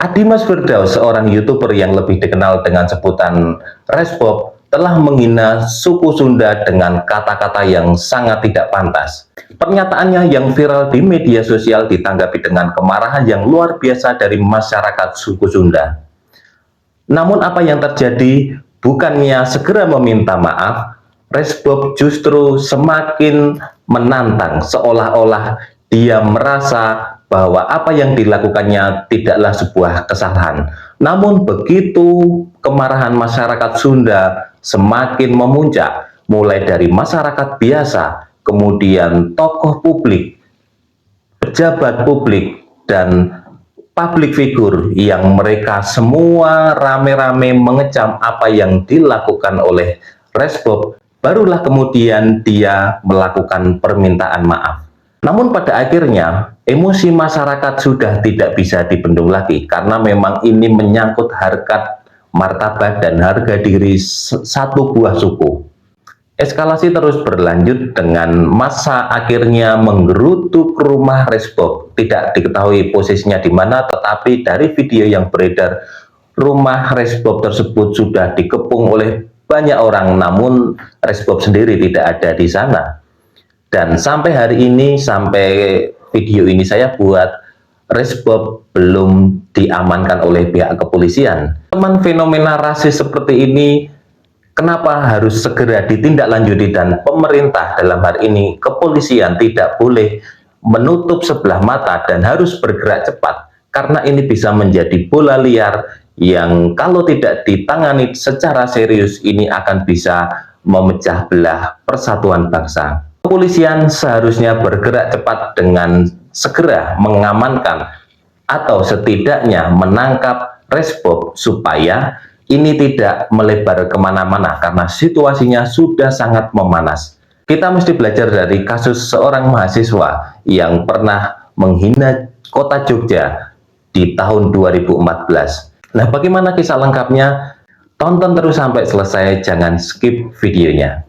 Adimas Firdaus, seorang YouTuber yang lebih dikenal dengan sebutan Resbob, telah menghina suku Sunda dengan kata-kata yang sangat tidak pantas. Pernyataannya yang viral di media sosial ditanggapi dengan kemarahan yang luar biasa dari masyarakat suku Sunda. Namun apa yang terjadi? Bukannya segera meminta maaf, Resbob justru semakin menantang, seolah-olah dia merasa bahwa apa yang dilakukannya tidaklah sebuah kesalahan. Namun begitu kemarahan masyarakat Sunda semakin memuncak, mulai dari masyarakat biasa, kemudian tokoh publik, pejabat publik, dan public figure yang mereka semua rame-rame mengecam apa yang dilakukan oleh Resbob, barulah kemudian dia melakukan permintaan maaf. Namun pada akhirnya emosi masyarakat sudah tidak bisa dibendung lagi karena memang ini menyangkut harkat martabat dan harga diri satu buah suku. Eskalasi terus berlanjut dengan massa akhirnya menggerutuk rumah Resbob. Tidak diketahui posisinya di mana, tetapi dari video yang beredar, rumah Resbob tersebut sudah dikepung oleh banyak orang, namun Resbob sendiri tidak ada di sana. Dan sampai hari ini, sampai video ini saya buat, Resbob belum diamankan oleh pihak kepolisian. Teman, fenomena rasis seperti ini kenapa harus segera ditindaklanjuti, dan pemerintah dalam hal ini kepolisian tidak boleh menutup sebelah mata dan harus bergerak cepat karena ini bisa menjadi bola liar yang kalau tidak ditangani secara serius ini akan bisa memecah belah persatuan bangsa. Kepolisian seharusnya bergerak cepat dengan segera mengamankan atau setidaknya menangkap Resbob supaya ini tidak melebar kemana-mana karena situasinya sudah sangat memanas. Kita mesti belajar dari kasus seorang mahasiswa yang pernah menghina kota Jogja di tahun 2014. Nah, bagaimana kisah lengkapnya? Tonton terus sampai selesai, jangan skip videonya.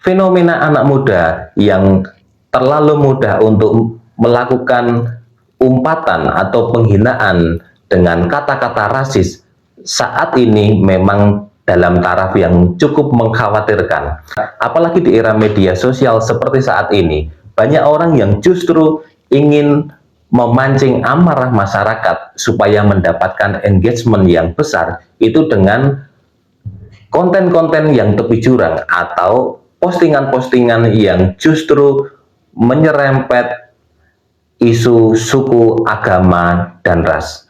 Fenomena anak muda yang terlalu mudah untuk melakukan umpatan atau penghinaan dengan kata-kata rasis saat ini memang dalam taraf yang cukup mengkhawatirkan. Apalagi di era media sosial seperti saat ini, banyak orang yang justru ingin memancing amarah masyarakat supaya mendapatkan engagement yang besar itu dengan konten-konten yang tepi jurang atau postingan-postingan yang justru menyerempet isu suku, agama, dan ras.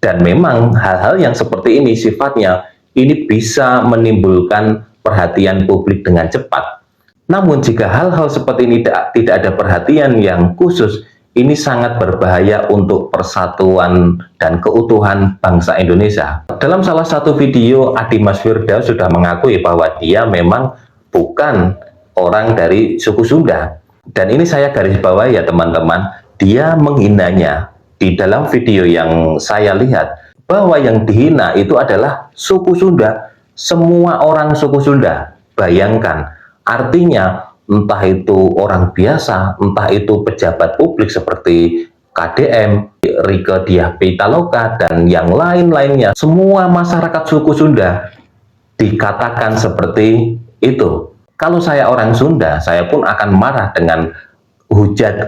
Dan memang hal-hal yang seperti ini sifatnya ini bisa menimbulkan perhatian publik dengan cepat. Namun jika hal-hal seperti ini tidak ada perhatian yang khusus, ini sangat berbahaya untuk persatuan dan keutuhan bangsa Indonesia. Dalam salah satu video, Adimas Firdaus sudah mengakui bahwa dia memang bukan orang dari suku Sunda. Dan ini saya garis bawahi ya teman-teman, dia menghinanya. Di dalam video yang saya lihat, bahwa yang dihina itu adalah suku Sunda, semua orang suku Sunda. Bayangkan, artinya entah itu orang biasa, entah itu pejabat publik seperti KDM, Rieke Diah Pitaloka, dan yang lain-lainnya, semua masyarakat suku Sunda dikatakan seperti itu. Kalau saya orang Sunda, saya pun akan marah dengan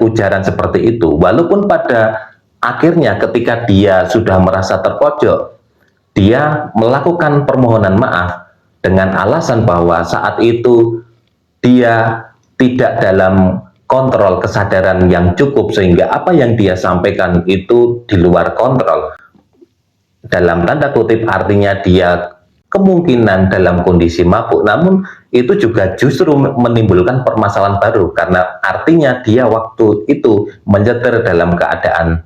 ujaran seperti itu, walaupun pada akhirnya ketika dia sudah merasa terpojok, dia melakukan permohonan maaf dengan alasan bahwa saat itu dia tidak dalam kontrol kesadaran yang cukup sehingga apa yang dia sampaikan itu di luar kontrol. Dalam tanda kutip artinya dia kemungkinan dalam kondisi mabuk, namun itu juga justru menimbulkan permasalahan baru karena artinya dia waktu itu menyetir dalam keadaan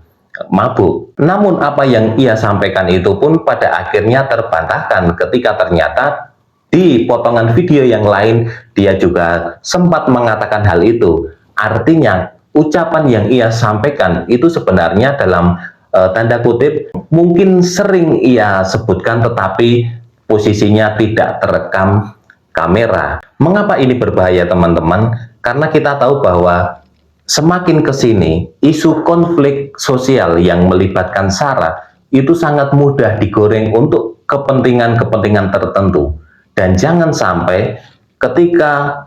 mabuk. Namun apa yang ia sampaikan itu pun pada akhirnya terbantahkan ketika ternyata di potongan video yang lain dia juga sempat mengatakan hal itu. Artinya ucapan yang ia sampaikan itu sebenarnya dalam tanda kutip mungkin sering ia sebutkan tetapi posisinya tidak terekam kamera. Mengapa ini berbahaya teman-teman? Karena kita tahu bahwa semakin ke sini, isu konflik sosial yang melibatkan SARA itu sangat mudah digoreng untuk kepentingan-kepentingan tertentu. Dan jangan sampai ketika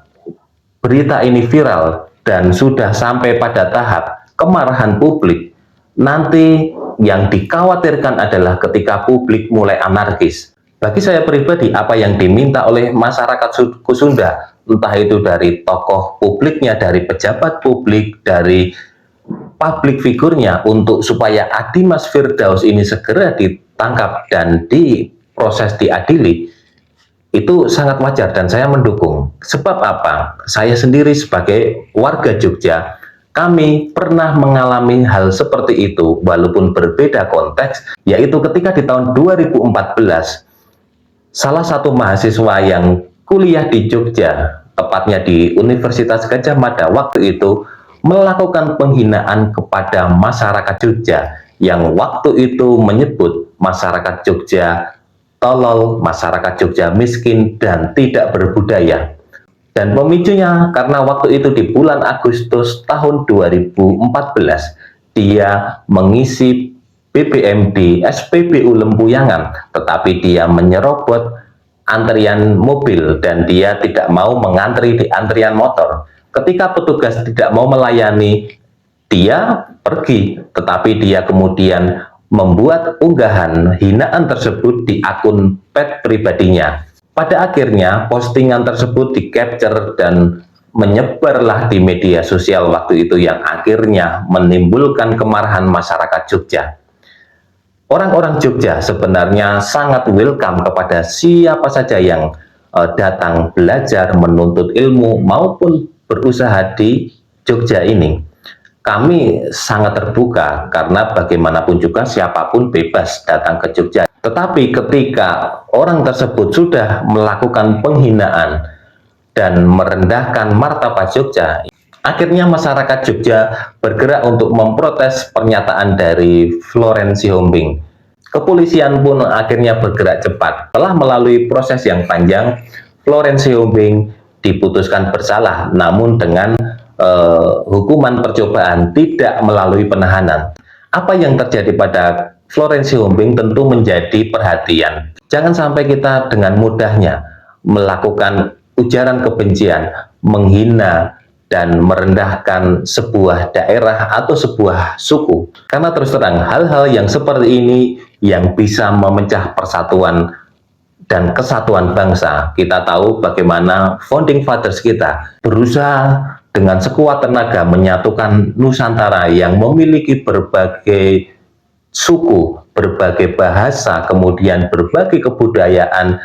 berita ini viral dan sudah sampai pada tahap kemarahan publik, nanti yang dikhawatirkan adalah ketika publik mulai anarkis. Bagi saya pribadi, apa yang diminta oleh masyarakat suku Sunda, entah itu dari tokoh publiknya, dari pejabat publik, dari publik figurnya, untuk supaya Adimas Firdaus ini segera ditangkap dan diproses diadili, itu sangat wajar dan saya mendukung. Sebab apa? Saya sendiri sebagai warga Jogja, kami pernah mengalami hal seperti itu walaupun berbeda konteks, yaitu ketika di tahun 2014 salah satu mahasiswa yang kuliah di Jogja, tepatnya di Universitas Gadjah Mada waktu itu, melakukan penghinaan kepada masyarakat Jogja yang waktu itu menyebut masyarakat Jogja tolol, masyarakat Jogja miskin dan tidak berbudaya. Dan pemicunya karena waktu itu di bulan Agustus tahun 2014 dia mengisi BBM di SPBU Lempuyangan, tetapi dia menyerobot antrian mobil dan dia tidak mau mengantri di antrian motor. Ketika petugas tidak mau melayani, dia pergi, tetapi dia kemudian membuat unggahan hinaan tersebut di akun pet pribadinya. Pada akhirnya postingan tersebut di-capture dan menyebarlah di media sosial waktu itu yang akhirnya menimbulkan kemarahan masyarakat Jogja. Orang-orang Jogja sebenarnya sangat welcome kepada siapa saja yang datang belajar, menuntut ilmu maupun berusaha di Jogja ini. Kami sangat terbuka karena bagaimanapun juga siapapun bebas datang ke Jogja. Tetapi ketika orang tersebut sudah melakukan penghinaan dan merendahkan martabat Jogja, akhirnya masyarakat Jogja bergerak untuk memprotes pernyataan dari Florence Sihombing. Kepolisian pun akhirnya bergerak cepat. Setelah melalui proses yang panjang, Florence Sihombing diputuskan bersalah, namun dengan hukuman percobaan, tidak melalui penahanan. Apa yang terjadi pada Florence Sihombing tentu menjadi perhatian. Jangan sampai kita dengan mudahnya melakukan ujaran kebencian, menghina dan merendahkan sebuah daerah atau sebuah suku. Karena terus terang, hal-hal yang seperti ini yang bisa memecah persatuan dan kesatuan bangsa. Kita tahu bagaimana founding fathers kita berusaha dengan sekuat tenaga menyatukan Nusantara yang memiliki berbagai suku, berbagai bahasa, kemudian berbagai kebudayaan,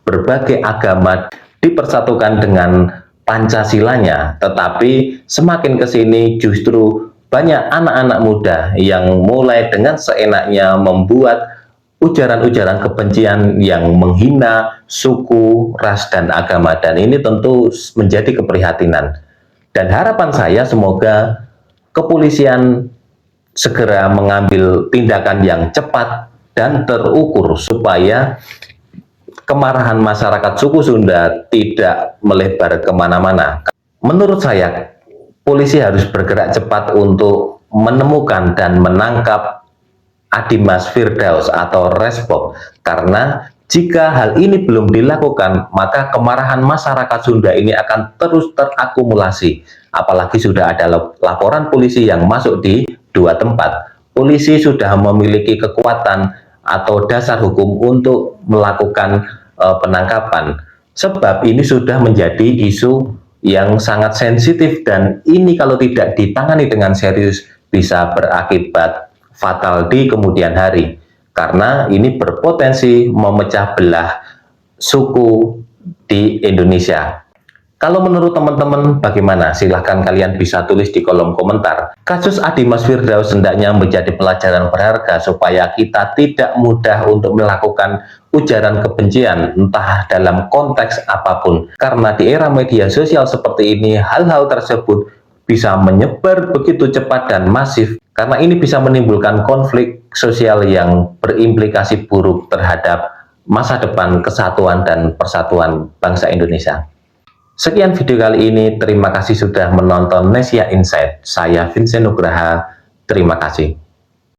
berbagai agama dipersatukan dengan Pancasilanya. Tetapi semakin ke sini justru banyak anak-anak muda yang mulai dengan seenaknya membuat ujaran-ujaran kebencian yang menghina suku, ras, dan agama. Dan ini tentu menjadi keprihatinan. Dan harapan saya semoga kepolisian segera mengambil tindakan yang cepat dan terukur supaya kemarahan masyarakat suku Sunda tidak melebar kemana-mana. Menurut saya, polisi harus bergerak cepat untuk menemukan dan menangkap Adimas Firdaus atau Resbob, karena jika hal ini belum dilakukan, maka kemarahan masyarakat Sunda ini akan terus terakumulasi. Apalagi sudah ada laporan polisi yang masuk di dua tempat. Polisi sudah memiliki kekuatan atau dasar hukum untuk melakukan penangkapan. Sebab ini sudah menjadi isu yang sangat sensitif dan ini kalau tidak ditangani dengan serius bisa berakibat fatal di kemudian hari. Karena ini berpotensi memecah belah suku di Indonesia. Kalau menurut teman-teman bagaimana? Silahkan kalian bisa tulis di kolom komentar. Kasus Adimas Firdaus hendaknya menjadi pelajaran berharga supaya kita tidak mudah untuk melakukan ujaran kebencian entah dalam konteks apapun. Karena di era media sosial seperti ini, hal-hal tersebut bisa menyebar begitu cepat dan masif. Karena ini bisa menimbulkan konflik sosial yang berimplikasi buruk terhadap masa depan kesatuan dan persatuan bangsa Indonesia. Sekian video kali ini. Terima kasih sudah menonton Nesia Insight. Saya Vincent Nugraha. Terima kasih.